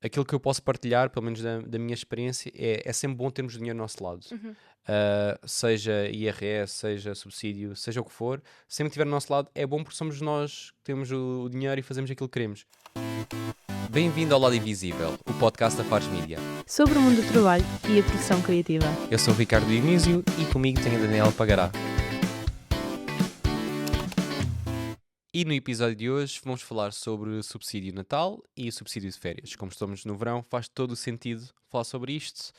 aquilo que eu posso partilhar, pelo menos da minha experiência, é sempre bom termos dinheiro do nosso lado. Uhum. Seja IRS, seja subsídio, seja o que for, sempre que estiver do nosso lado é bom porque somos nós que temos o dinheiro e fazemos aquilo que queremos. Bem-vindo ao Lado Invisível, o podcast da Fares Mídia. Sobre o mundo do trabalho e a produção criativa. Eu sou o Ricardo Dionísio e comigo tenho a Daniela Pagará. E no episódio de hoje vamos falar sobre subsídio de Natal e subsídio de férias. Como estamos no verão, faz todo o sentido falar sobre isto.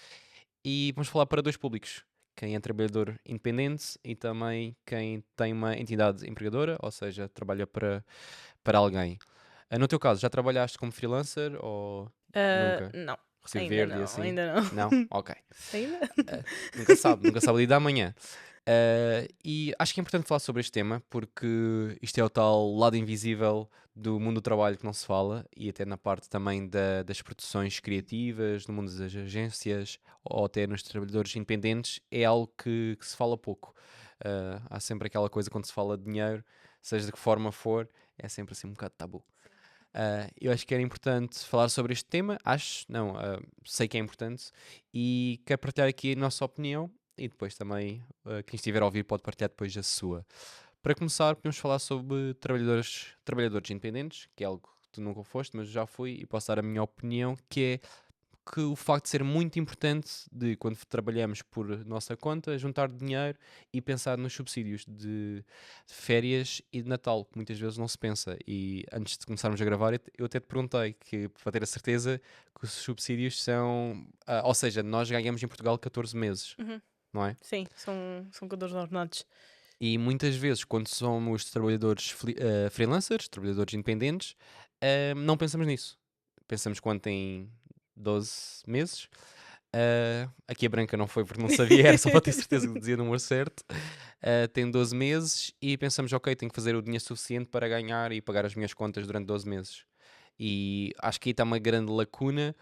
E vamos falar para dois públicos: quem é trabalhador independente e também quem tem uma entidade empregadora, ou seja, trabalha para alguém. No teu caso, já trabalhaste como freelancer ou nunca? Não, Recibo verde e assim? ainda não. Não? Ok. Ainda? Nunca sabe o dia da manhã. E acho que é importante falar sobre este tema porque isto é o tal lado invisível do mundo do trabalho que não se fala e até na parte também das produções criativas, no mundo das agências ou até nos trabalhadores independentes, é algo que se fala pouco. Há sempre aquela coisa quando se fala de dinheiro, seja de que forma for, é sempre assim um bocado tabu. Eu acho que era importante falar sobre este tema, sei que é importante e quero partilhar aqui a nossa opinião e depois também quem estiver a ouvir pode partilhar depois a sua. Para começar, podemos falar sobre trabalhadores independentes, que é algo que tu nunca foste, mas já fui e posso dar a minha opinião, que é que o facto de ser muito importante de quando trabalhamos por nossa conta, juntar dinheiro e pensar nos subsídios de férias e de Natal, que muitas vezes não se pensa. E antes de começarmos a gravar, eu até te perguntei que para ter a certeza que os subsídios são, ou seja, nós ganhamos em Portugal 14 meses, Uhum. não é? Sim, são contadores ordenados. E muitas vezes, quando somos trabalhadores freelancers, trabalhadores independentes, não pensamos nisso. Pensamos quando tem 12 meses. Aqui a branca não foi porque não sabia, era só para ter certeza que dizia o número certo. Tem 12 meses e pensamos, ok, tenho que fazer o dinheiro suficiente para ganhar e pagar as minhas contas durante 12 meses. E acho que aí está uma grande lacuna,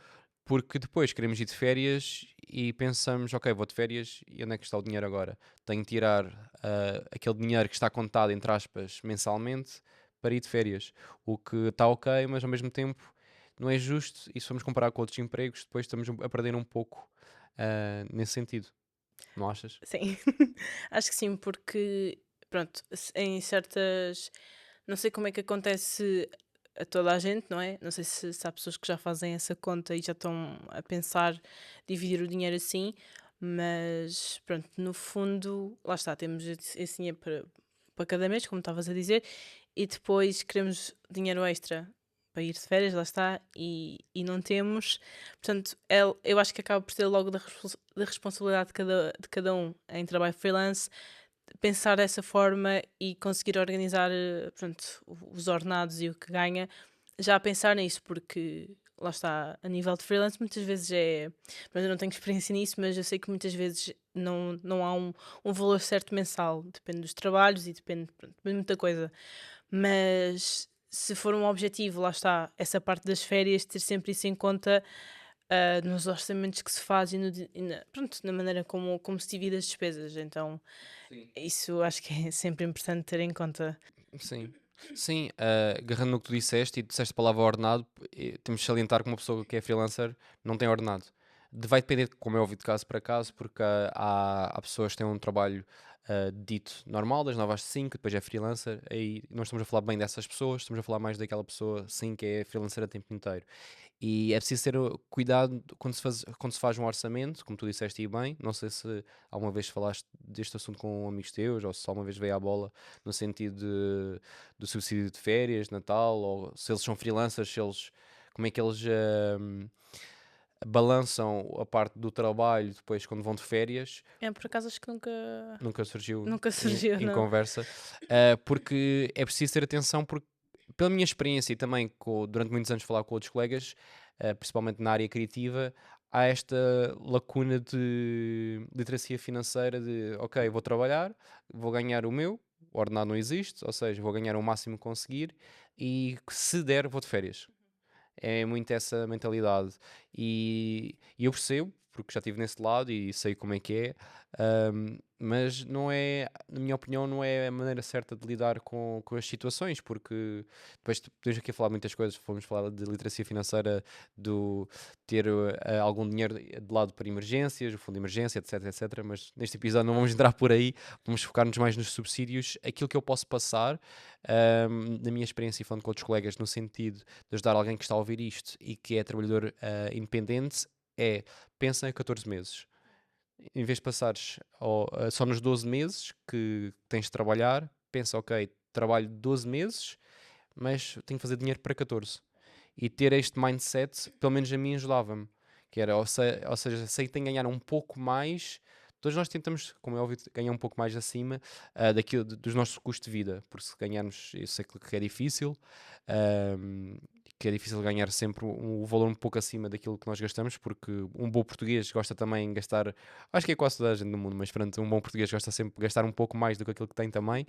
porque depois queremos ir de férias e pensamos, ok, vou de férias e onde é que está o dinheiro agora? Tenho que tirar aquele dinheiro que está contado, entre aspas, mensalmente para ir de férias. O que está ok, mas ao mesmo tempo não é justo e se formos comparar com outros empregos, depois estamos a perder um pouco nesse sentido. Não achas? Sim, acho que sim, porque, pronto, em certas. Não sei como é que acontece a toda a gente, não é? Não sei se há pessoas que já fazem essa conta e já estão a pensar dividir o dinheiro assim, mas, pronto, no fundo, lá está, temos esse dinheiro para cada mês, como estavas a dizer, e depois queremos dinheiro extra para ir de férias, lá está, e não temos. Portanto, eu acho que acaba por ser logo da responsabilidade de cada um em trabalho freelance pensar dessa forma e conseguir organizar pronto, os ordenados e o que ganha, já a pensar nisso, porque lá está, a nível de freelance muitas vezes mas eu não tenho experiência nisso, mas eu sei que muitas vezes não há um valor certo mensal, depende dos trabalhos e depende de muita coisa, mas se for um objetivo, lá está, essa parte das férias, ter sempre isso em conta nos orçamentos que se faz pronto, na maneira como se divide as despesas. Então, Sim. isso acho que é sempre importante ter em conta. Sim. Sim, agarrando no que tu disseste e disseste a palavra ordenado, temos de salientar que uma pessoa que é freelancer não tem ordenado. Vai depender, como é óbvio, de caso para caso, porque há pessoas que têm um trabalho dito normal, das 9 às 5, depois é freelancer, aí nós estamos a falar bem dessas pessoas, estamos a falar mais daquela pessoa, sim, que é freelancer a tempo inteiro. E é preciso ter cuidado quando se faz um orçamento, como tu disseste e bem. Não sei se alguma vez falaste deste assunto com amigos teus ou se alguma vez veio à bola no sentido do subsídio de férias, Natal, ou se eles são freelancers, como é que eles balançam a parte do trabalho depois quando vão de férias. Por acaso acho que nunca, Nunca surgiu nunca surgiu, em não. conversa, porque é preciso ter atenção, porque pela minha experiência e também durante muitos anos falar com outros colegas, principalmente na área criativa, há esta lacuna de literacia financeira de, ok, vou trabalhar, vou ganhar o ordenado não existe, ou seja, vou ganhar o máximo que conseguir e se der vou de férias. É muito essa mentalidade. E eu percebo, porque já estive nesse lado e sei como é que é. Mas não é, na minha opinião, não é a maneira certa de lidar com as situações, porque depois podemos aqui falar muitas coisas, fomos falar de literacia financeira, do ter algum dinheiro de lado para emergências, o fundo de emergência, etc, etc. Mas neste episódio não vamos entrar por aí, vamos focar-nos mais nos subsídios. Aquilo que eu posso passar, na minha experiência e falando com outros colegas, no sentido de ajudar alguém que está a ouvir isto e que é trabalhador independente, é, pensa em 14 meses. Em vez de passares só nos 12 meses que tens de trabalhar, pensa, ok, trabalho 12 meses, mas tenho que fazer dinheiro para 14. E ter este mindset, pelo menos a mim, ajudava-me. Que era, ou seja, sei que tenho que ganhar um pouco mais. Todos nós tentamos, como é óbvio, ganhar um pouco mais acima daquilo, dos nossos custos de vida. Porque se ganharmos, eu sei que é difícil, ahm, que é difícil ganhar sempre o valor um pouco acima daquilo que nós gastamos, porque um bom português gosta também de gastar, acho que é quase toda a gente no mundo, mas pronto, um bom português gosta sempre de gastar um pouco mais do que aquilo que tem também.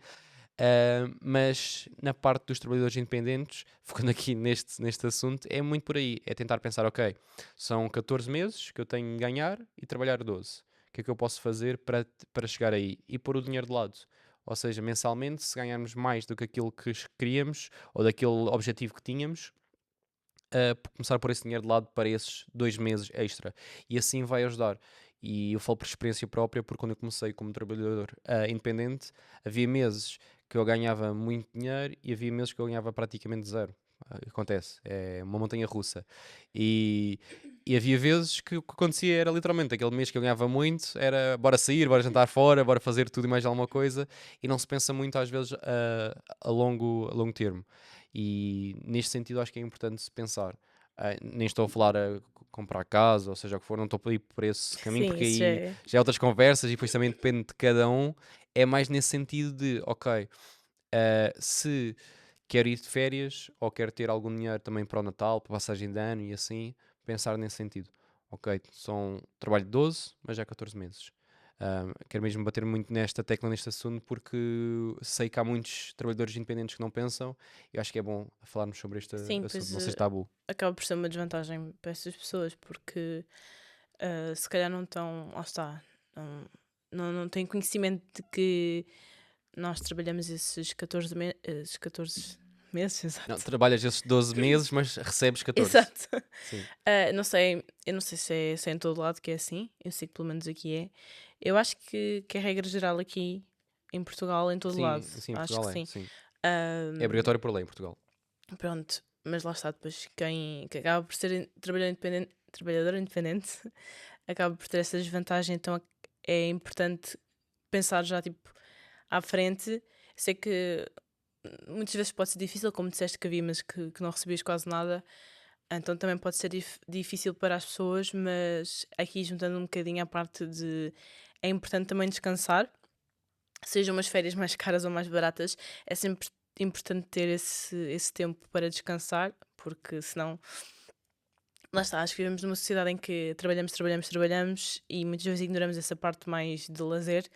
Mas na parte dos trabalhadores independentes, focando aqui neste assunto, é muito por aí. É tentar pensar, ok, são 14 meses que eu tenho de ganhar e trabalhar 12. O que é que eu posso fazer para chegar aí? E pôr o dinheiro de lado. Ou seja, mensalmente, se ganharmos mais do que aquilo que queríamos ou daquele objetivo que tínhamos, começar a pôr esse dinheiro de lado para esses 2 meses extra. E assim vai ajudar. E eu falo por experiência própria, porque quando eu comecei como trabalhador independente, havia meses que eu ganhava muito dinheiro e havia meses que eu ganhava praticamente zero. Acontece, é uma montanha russa. E, e havia vezes que o que acontecia era literalmente aquele mês que eu ganhava muito, era bora sair, bora jantar fora, bora fazer tudo e mais alguma coisa, e não se pensa muito às vezes a longo termo. E neste sentido acho que é importante se pensar. Nem estou a falar a comprar casa, ou seja o que for, não estou a ir por esse caminho, Sim, porque isso já aí é. já é outras conversas e depois também depende de cada um. É mais nesse sentido de, ok, se quero ir de férias ou quero ter algum dinheiro também para o Natal, para a passagem de ano e assim, pensar nesse sentido. Ok, são trabalho de 12, mas já 14 meses. Quero mesmo bater muito nesta tecla, neste assunto, porque sei que há muitos trabalhadores independentes que não pensam e acho que é bom falarmos sobre este Sim, assunto. pois Não sei se tabu. acaba por ser uma desvantagem para essas pessoas, porque se calhar não estão, lá está, não têm conhecimento de que nós trabalhamos esses 14 meses, Não, exato. trabalhas esses 12 meses, mas recebes 14. Exato. Sim, Não sei, eu não sei se é em todo lado que é assim, eu sei que pelo menos aqui é. Eu acho que é regra geral aqui em Portugal, em todo lado. sim, em Acho que Portugal é, sim. sim. É Ahm, obrigatório por lei em Portugal. Pronto, mas lá está, depois quem que acaba por ser trabalhador independente acaba por ter essa desvantagem, então é importante pensar já tipo à frente. Sei que muitas vezes pode ser difícil, como disseste que havia, mas que não recebias quase nada, então também pode ser difícil para as pessoas, mas aqui juntando um bocadinho a parte de é importante também descansar, sejam umas férias mais caras ou mais baratas, é sempre importante ter esse tempo para descansar, porque senão, lá está, acho que vivemos numa sociedade em que trabalhamos, trabalhamos, trabalhamos e muitas vezes ignoramos essa parte mais de lazer.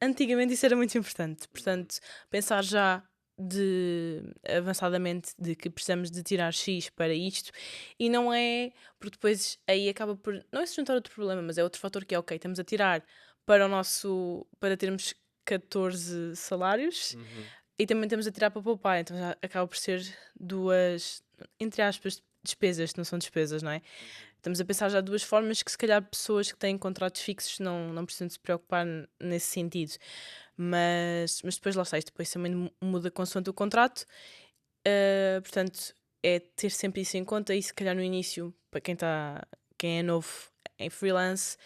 Antigamente isso era muito importante, portanto, pensar já de avançadamente de que precisamos de tirar X para isto e não é porque depois aí acaba por não é se juntar outro problema, mas é outro fator que é ok, estamos a tirar para termos 14 salários Uhum. e também temos a tirar para poupar, então já acaba por ser duas, entre aspas, despesas, que não são despesas, não é? Estamos a pensar já de duas formas que se calhar pessoas que têm contratos fixos não precisam de se preocupar nesse sentido. Mas depois lá está, isto depois também muda consoante o contrato. Portanto, é ter sempre isso em conta e se calhar no início, para quem é novo em freelance,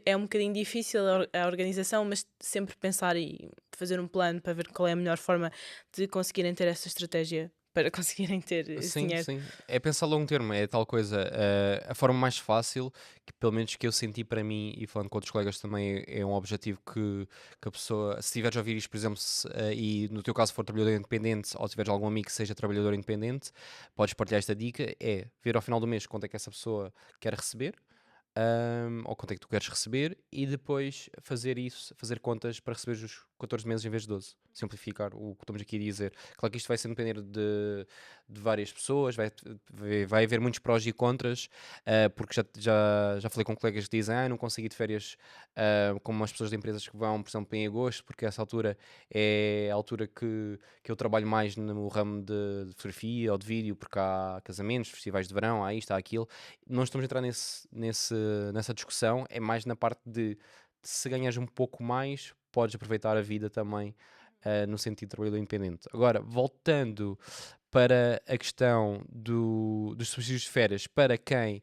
é um bocadinho difícil a organização, mas sempre pensar e fazer um plano para ver qual é a melhor forma de conseguirem ter essa estratégia para conseguirem ter esse Sim, dinheiro. sim. É pensar a longo termo, é tal coisa. A forma mais fácil, que pelo menos que eu senti para mim, e falando com outros colegas também, é um objetivo que a pessoa, se tiveres a ouvir isto, por exemplo, e no teu caso for trabalhador independente, ou tiveres algum amigo que seja trabalhador independente, podes partilhar esta dica, é ver ao final do mês quanto é que essa pessoa quer receber, ou quanto é que tu queres receber, e depois fazer isso, fazer contas para receber 14 meses em vez de 12. Simplificar o que estamos aqui a dizer. Claro que isto vai ser depender de várias pessoas, vai haver muitos prós e contras, porque já falei com colegas que dizem, não consigo ir de férias como as pessoas de empresas que vão, por exemplo, em agosto, porque essa altura é a altura que eu trabalho mais no ramo de fotografia ou de vídeo, porque há casamentos, festivais de verão, há isto, há aquilo. Não estamos a entrar nessa discussão, é mais na parte de se ganhas um pouco mais, podes aproveitar a vida também no sentido de trabalhador independente. Agora, voltando para a questão dos subsídios de férias para quem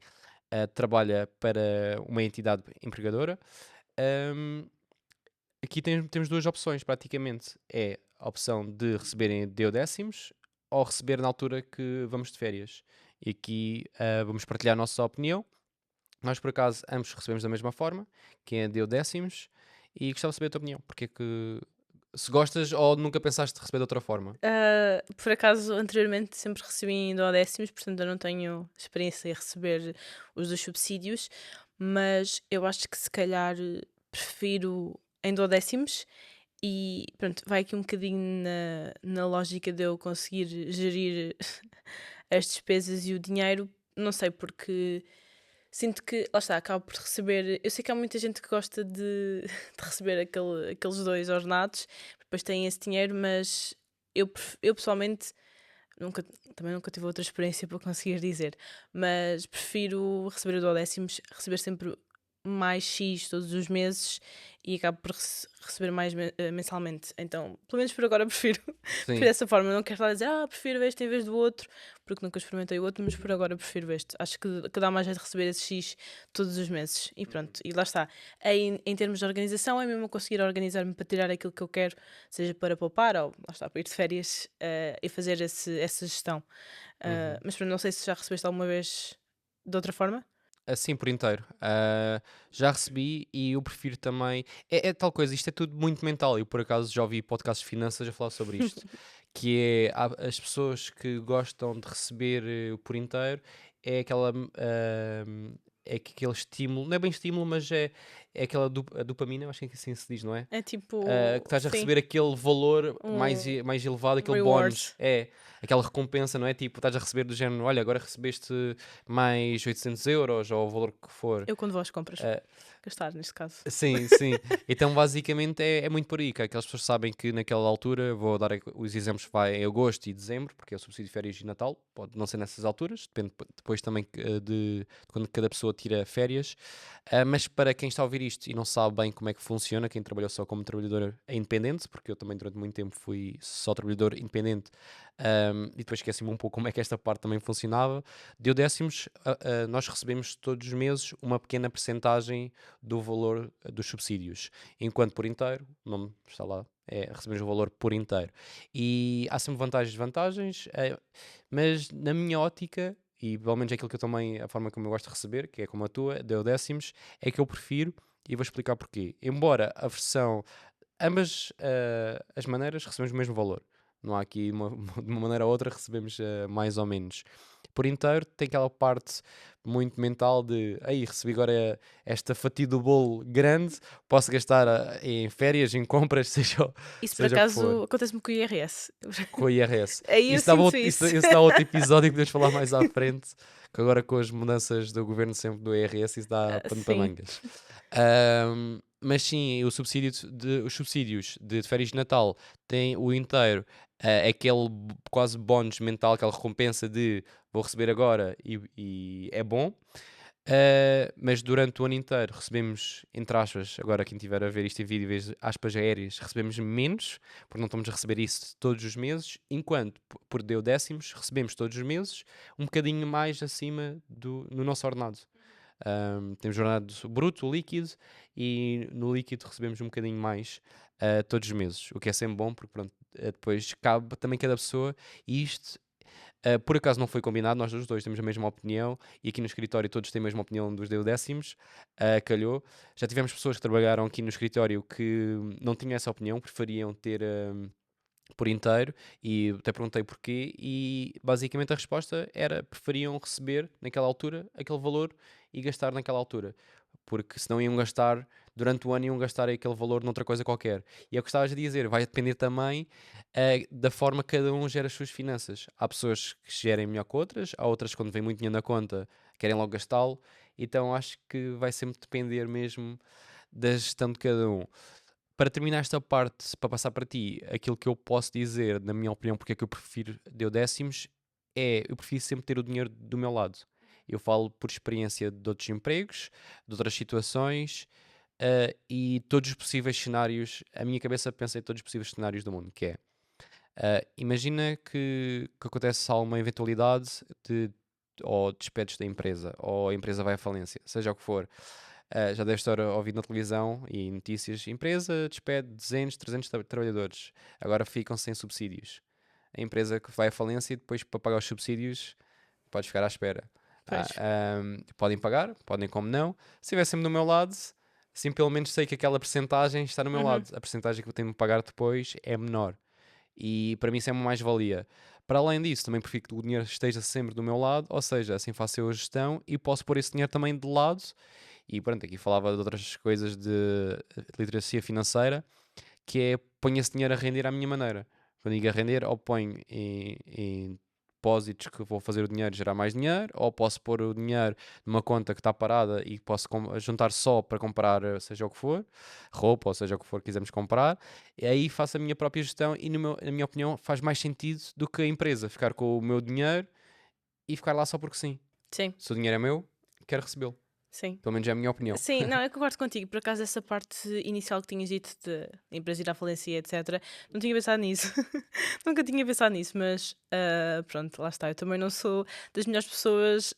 trabalha para uma entidade empregadora, hum, aqui temos duas opções, praticamente. É a opção de receberem deodécimos ou receber na altura que vamos de férias. E aqui vamos partilhar a nossa opinião. Nós, por acaso, ambos recebemos da mesma forma, que é deodécimos, e gostava de saber a tua opinião. Porque é que, se gostas ou nunca pensaste receber de outra forma? Por acaso, anteriormente sempre recebi em duodécimos, portanto eu não tenho experiência em receber os dois subsídios, mas eu acho que se calhar prefiro em duodécimos e pronto, vai aqui um bocadinho na lógica de eu conseguir gerir as despesas e o dinheiro, não sei, porque sinto que, lá está, acabo por receber. Eu sei que há muita gente que gosta de receber aqueles dois ordenados, depois têm esse dinheiro, mas eu pessoalmente nunca, também nunca tive outra experiência para conseguir dizer, mas prefiro receber o duodécimos, receber sempre mais X todos os meses e acabo por receber mais mensalmente. Então, pelo menos por agora prefiro, prefiro Sim. dessa forma. Não quero estar a dizer, prefiro este em vez do outro, porque nunca experimentei o outro, mas por agora prefiro este. Acho que dá mais jeito de receber esse X todos os meses. E pronto, e lá está. Em termos de organização, é mesmo conseguir organizar-me para tirar aquilo que eu quero, seja para poupar ou lá está, para ir de férias e fazer essa gestão. Uhum. Mas pronto, não sei se já recebeste alguma vez de outra forma. Assim por inteiro. Já recebi e eu prefiro também. É tal coisa, isto é tudo muito mental. Eu por acaso já ouvi podcasts de finanças a falar sobre isto. Que é as pessoas que gostam de receber por inteiro, é é aquele estímulo, não é bem estímulo, mas é aquela a dopamina, eu acho que assim se diz, não é? É tipo, Que estás a sim, receber aquele valor um mais elevado, aquele reward. bónus, aquela recompensa, não é? Tipo, estás a receber do género, olha, agora recebeste mais 800 euros ou o valor que for. Eu quando vou às compras. Ah, Gastar, neste caso. Sim, sim. Então, basicamente, é muito por aí, que aquelas pessoas sabem que naquela altura, vou dar os exemplos que vai em agosto e dezembro, porque é o subsídio de férias e Natal, pode não ser nessas alturas, depende depois também de quando cada pessoa tira férias. Mas para quem está a ouvir isto e não sabe bem como é que funciona, quem trabalhou só como trabalhador independente, porque eu também durante muito tempo fui só trabalhador independente, e depois esqueci-me um pouco como é que esta parte também funcionava, deu décimos, nós recebemos todos os meses uma pequena percentagem do valor dos subsídios, enquanto por inteiro, o nome está lá, recebemos o valor por inteiro. E há sempre vantagens e desvantagens, mas na minha ótica, e pelo menos aquilo que eu também, a forma como eu gosto de receber, que é como a tua, deu décimos, é que eu prefiro, e vou explicar porquê. Embora a versão, ambas as maneiras recebemos o mesmo valor. Não há aqui de uma maneira ou outra recebemos mais ou menos. Por inteiro tem aquela parte muito mental de aí recebi agora esta fatia do bolo grande, posso gastar em férias, em compras, Isso por seja o que for, acaso acontece-me com o IRS. com o IRS. Aí eu Isso dava sinto outro, isso. isso dá outro episódio que podemos falar mais à frente, que agora com as mudanças do governo sempre do IRS, isso dá pano para Sim. mangas. Mas sim, os subsídios de férias de Natal têm o inteiro, é aquele quase bónus mental, aquela recompensa de vou receber agora e é bom. Mas durante o ano inteiro recebemos, entre aspas, agora quem estiver a ver isto em vídeo, em vez de aspas aéreas, recebemos menos, porque não estamos a receber isso todos os meses, enquanto por deu décimos recebemos todos os meses um bocadinho mais acima no nosso ordenado. Temos ordenado bruto, líquido, e no líquido recebemos um bocadinho mais todos os meses, o que é sempre bom, porque pronto, depois cabe também cada pessoa, e isto por acaso não foi combinado, nós os dois temos a mesma opinião e aqui no escritório todos têm a mesma opinião dos décimos, calhou. Já tivemos pessoas que trabalharam aqui no escritório que não tinham essa opinião, preferiam ter por inteiro e até perguntei porquê e basicamente a resposta era preferiam receber naquela altura aquele valor e gastar naquela altura. porque senão iam gastar, durante o ano iam gastar aquele valor noutra coisa qualquer. E é o que estavas a dizer, vai depender também da forma que cada um gera as suas finanças. Há pessoas que gerem melhor que outras, há outras que quando vem muito dinheiro na conta querem logo gastá-lo, então acho que vai sempre depender mesmo da gestão de cada um. Para terminar esta parte, para passar para ti, aquilo que eu posso dizer, na minha opinião, porque é que eu prefiro deu décimos, eu prefiro sempre ter o dinheiro do meu lado. Eu falo por experiência de outros empregos, de outras situações, e todos os possíveis cenários. A minha cabeça pensa em todos os possíveis cenários do mundo, que é, imagina que acontece alguma eventualidade de ou despedes da empresa, ou a empresa vai à falência, seja o que for. Já deves estar a ouvir na televisão e notícias: empresa despede 200, 300 trabalhadores, agora ficam sem subsídios. A empresa que vai à falência e depois para pagar os subsídios podes ficar à espera. Pois. Podem pagar, podem como não. Se estiver sempre do meu lado, assim pelo menos sei que aquela percentagem está do meu Uhum. lado. A percentagem que eu tenho de pagar depois é menor. E para mim isso é uma mais-valia. Para além disso, também prefiro que o dinheiro esteja sempre do meu lado, ou seja, assim faço eu a gestão e posso pôr esse dinheiro também de lado. E pronto, aqui falava de outras coisas de literacia financeira, que é ponho esse dinheiro a render à minha maneira. Quando digo a render, ou ponho em depósitos que vou fazer o dinheiro gerar mais dinheiro, ou posso pôr o dinheiro numa conta que está parada e posso juntar só para comprar seja o que for, roupa ou seja o que for que quisermos comprar, e aí faço a minha própria gestão e na minha opinião faz mais sentido do que a empresa ficar com o meu dinheiro e ficar lá só porque sim. Sim, Se o dinheiro é meu, quero recebê-lo. sim. Pelo menos é a minha opinião. Sim, não, eu concordo contigo. Por acaso, essa parte inicial que tinhas dito de empresa ir à falência, etc., não tinha pensado nisso. Nunca tinha pensado nisso, mas pronto, lá está. Eu também não sou das melhores pessoas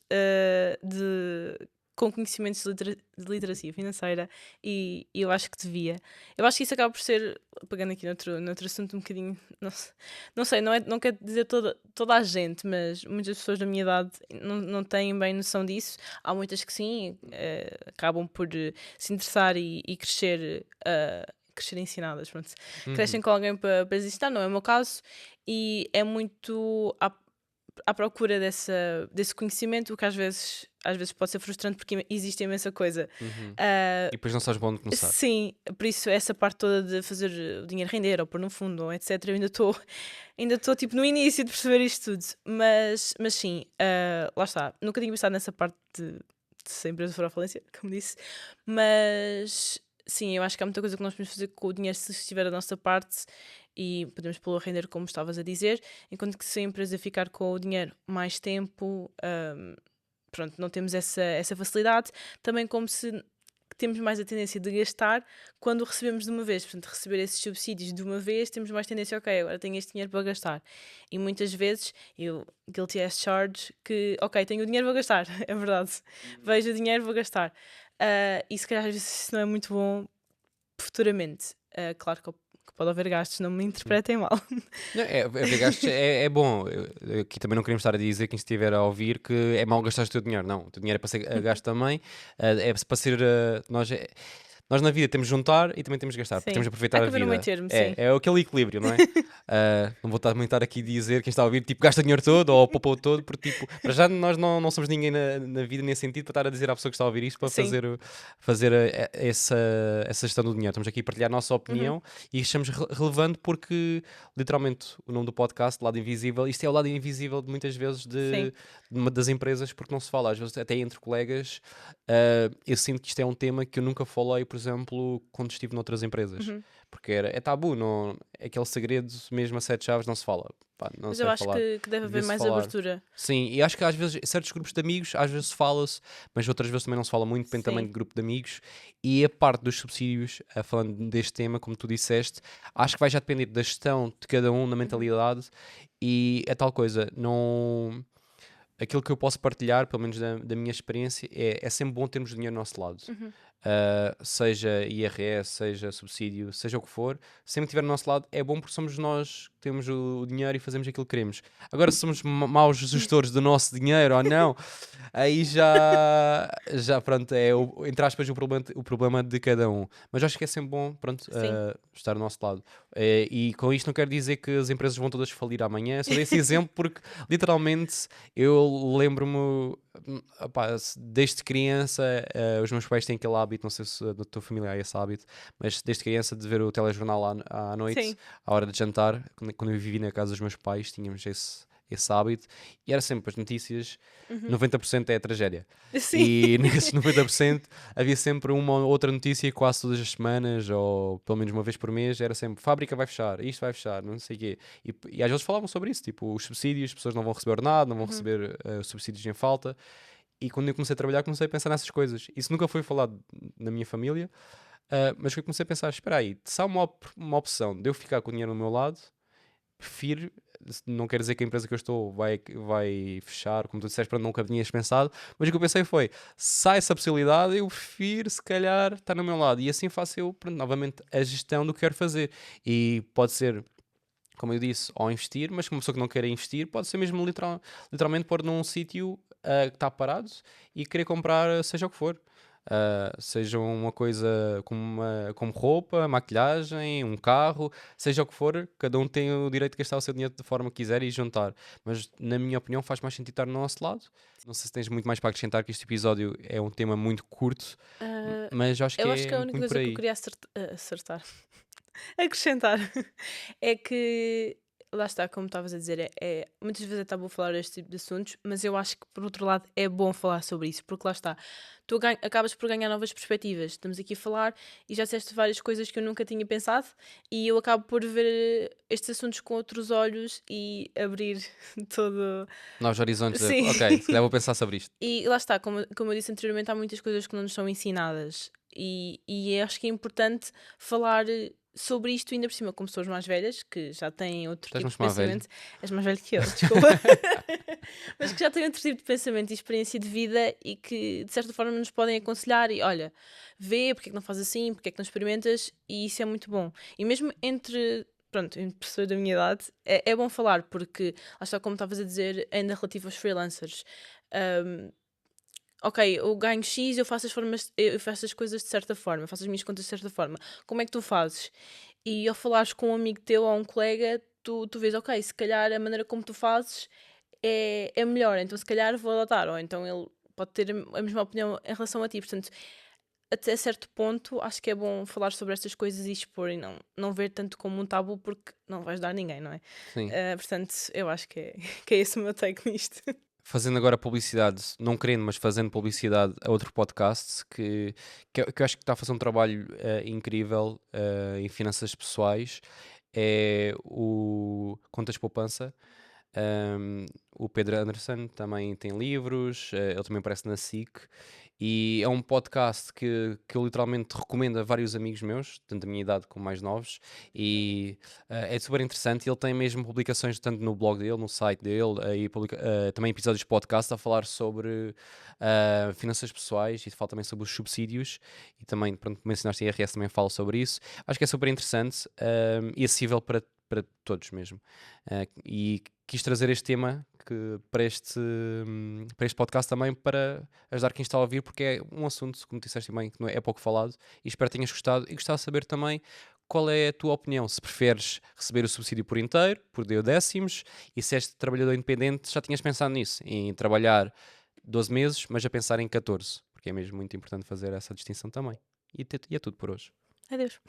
com conhecimentos de literacia financeira e eu acho que devia. Eu acho que isso acaba por ser, pegando aqui noutro assunto um bocadinho, não sei, não quer dizer toda a gente, mas muitas pessoas da minha idade não têm bem noção disso. Há muitas que sim, acabam por se interessar e crescer, crescer ensinadas. Pronto. Crescem Uhum. com alguém para lhes ensinar, não é o meu caso, e é muito à procura desse conhecimento, o que às vezes pode ser frustrante porque existe imensa coisa. Uhum. Ah, E depois não sabes para onde começar. sim, por isso essa parte toda de fazer o dinheiro render ou pôr no fundo, ou etc., eu ainda estou tipo no início de perceber isto tudo, mas sim, lá está. Nunca tinha pensado nessa parte de se a empresa for à falência, como disse, mas sim, eu acho que há muita coisa que nós podemos fazer com o dinheiro se estiver da nossa parte e podemos pô-lo a render, como estavas a dizer, enquanto que se a empresa ficar com o dinheiro mais tempo, pronto, não temos essa facilidade, também como se temos mais a tendência de gastar quando o recebemos de uma vez. Portanto, receber esses subsídios de uma vez, temos mais tendência, ok, agora tenho este dinheiro para gastar. E muitas vezes, eu, guilty as charged, que, ok, tenho o dinheiro, vou gastar. É verdade. Vejo o dinheiro, vou gastar. E se calhar às vezes isso não é muito bom futuramente. Claro que pode haver gastos, não me interpretem mal. Não, haver gastos é bom. Aqui também não queremos estar a dizer quem estiver a ouvir que é mau gastar o teu dinheiro. Não, o teu dinheiro é para ser gasto também. É para ser. Nós na vida temos de juntar e também temos de gastar, porque temos Sim. de aproveitar Há a que haver um meio vida. termo, sim. É aquele equilíbrio, não é? Não vou também estar aqui a dizer quem está a ouvir, tipo, gasta o dinheiro todo ou poupa todo, porque, tipo, para já nós não somos ninguém na vida nesse sentido para estar a dizer à pessoa que está a ouvir isto para Sim. fazer essa gestão do dinheiro. Estamos aqui a partilhar a nossa Uhum. opinião e achamos relevante porque, literalmente, o nome do podcast, Lado Invisível, isto é o lado invisível de muitas vezes Sim. de uma das empresas, porque não se fala, às vezes até entre colegas. Eu sinto que isto é um tema que eu nunca falei, por exemplo, quando estive noutras empresas. Uhum. Porque é tabu, não, aquele segredo mesmo a sete chaves não se fala. Pá, não Mas se eu vai acho falar. que deve haver Devia-se mais falar. abertura. Sim, e acho que às vezes, certos grupos de amigos, às vezes fala-se, mas outras vezes também não se fala muito, depende também Sim. de grupo de amigos. E a parte dos subsídios, falando deste tema, como tu disseste, acho que vai já depender da gestão de cada um, na mentalidade. E é tal coisa, não. Aquilo que eu posso partilhar, pelo menos da minha experiência, é sempre bom termos dinheiro ao nosso lado. Uhum. Seja IRS, seja subsídio, seja o que for, sempre que estiver do nosso lado é bom porque somos nós que temos o dinheiro e fazemos aquilo que queremos. Agora, se somos maus gestores do nosso dinheiro ou não, aí já pronto, entre aspas, o problema de cada um. Mas eu acho que é sempre bom, pronto, Sim. estar do nosso lado. E com isto não quero dizer que as empresas vão todas falir amanhã, só dei esse exemplo porque literalmente eu lembro-me opá, desde criança, os meus pais têm aquele hábito, não sei se da tua família há esse hábito, mas desde criança de ver o telejornal à noite, Sim. à hora de jantar, quando eu vivi na casa dos meus pais, tínhamos esse hábito, e era sempre as notícias, Uhum. 90% é a tragédia. Sim. E nesses 90% havia sempre uma ou outra notícia quase todas as semanas, ou pelo menos uma vez por mês, era sempre fábrica vai fechar, isto vai fechar, não sei o quê. E às vezes falavam sobre isso, tipo, os subsídios, as pessoas não vão receber nada, não vão Uhum. receber subsídios em falta. E quando eu comecei a trabalhar, comecei a pensar nessas coisas. Isso nunca foi falado na minha família, mas eu comecei a pensar: espera aí, se há uma opção de eu ficar com o dinheiro no meu lado, prefiro. Não quer dizer que a empresa que eu estou vai fechar, como tu disseste, para nunca tinhas pensado, mas o que eu pensei foi: se há essa possibilidade, eu prefiro, se calhar, estar no meu lado. E assim faço eu, pronto, novamente, a gestão do que quero fazer. E pode ser, como eu disse, ou investir, mas uma pessoa que não quer investir, pode ser mesmo literalmente pôr num sítio que está parado e querer comprar seja o que for. Seja uma coisa como roupa, maquilhagem, um carro, seja o que for, cada um tem o direito de gastar o seu dinheiro da forma que quiser e juntar. Mas, na minha opinião, faz mais sentido estar do nosso lado. Não sei se tens muito mais para acrescentar, que este episódio é um tema muito curto, Ah, mas acho que eu acho é que a muito, única muito por coisa que eu aí. queria acertar, acrescentar, é que, lá está, como estavas a dizer, muitas vezes é tabu falar este tipo de assuntos, mas eu acho que, por outro lado, é bom falar sobre isso, porque lá está, tu acabas por ganhar novas perspectivas. Estamos aqui a falar e já disseste várias coisas que eu nunca tinha pensado, e eu acabo por ver estes assuntos com outros olhos e abrir todo. Novos horizontes, Sim. ok, se calhar vou pensar sobre isto. E lá está, como eu disse anteriormente, há muitas coisas que não nos são ensinadas. E acho que é importante falar sobre isto, ainda por cima, com pessoas mais velhas, que já têm outro Estás-me tipo a de chamar velho? pensamento. És mais velho que eu, desculpa. Mas que já têm outro tipo de pensamento e experiência de vida e que, de certa forma, nos podem aconselhar. E olha, vê, porque é que não faz assim, porque é que não experimentas, e isso é muito bom. E mesmo entre. Pronto, entre pessoas da minha idade, é bom falar, porque, lá está, como estavas a dizer, ainda relativo aos freelancers. Um, ok, eu ganho X, eu faço as coisas de certa forma, eu faço as minhas contas de certa forma. Como é que tu fazes? E ao falares com um amigo teu ou um colega, tu vês, ok, se calhar a maneira como tu fazes é melhor, então se calhar vou adotar, ou então ele pode ter a mesma opinião em relação a ti. Portanto, até certo ponto, acho que é bom falar sobre estas coisas e expor e não ver tanto como um tabu, porque não vais dar a ninguém, não é? Sim. Portanto, eu acho que que é esse o meu take nisto. Fazendo agora publicidade, não querendo, mas fazendo publicidade a outro podcast que eu acho que está a fazer um trabalho incrível em finanças pessoais, é o Contas Poupança. O Pedro Anderson também tem livros, ele também aparece na SIC, e é um podcast que eu literalmente recomendo a vários amigos meus, tanto da minha idade como mais novos, e é super interessante. Ele tem mesmo publicações tanto no blog dele, no site dele, também episódios de podcast a falar sobre finanças pessoais e fala também sobre os subsídios, e também, pronto, mencionaste IRS, também falo sobre isso. Acho que é super interessante e acessível para todos mesmo. E quis trazer este tema para este podcast também para ajudar quem está a ouvir, porque é um assunto, como disseste bem, que não é pouco falado, e espero que tenhas gostado. E gostava de saber também qual é a tua opinião, se preferes receber o subsídio por inteiro, por décimos, e se és trabalhador independente, já tinhas pensado nisso, em trabalhar 12 meses, mas a pensar em 14, porque é mesmo muito importante fazer essa distinção também. E é tudo por hoje. Adeus.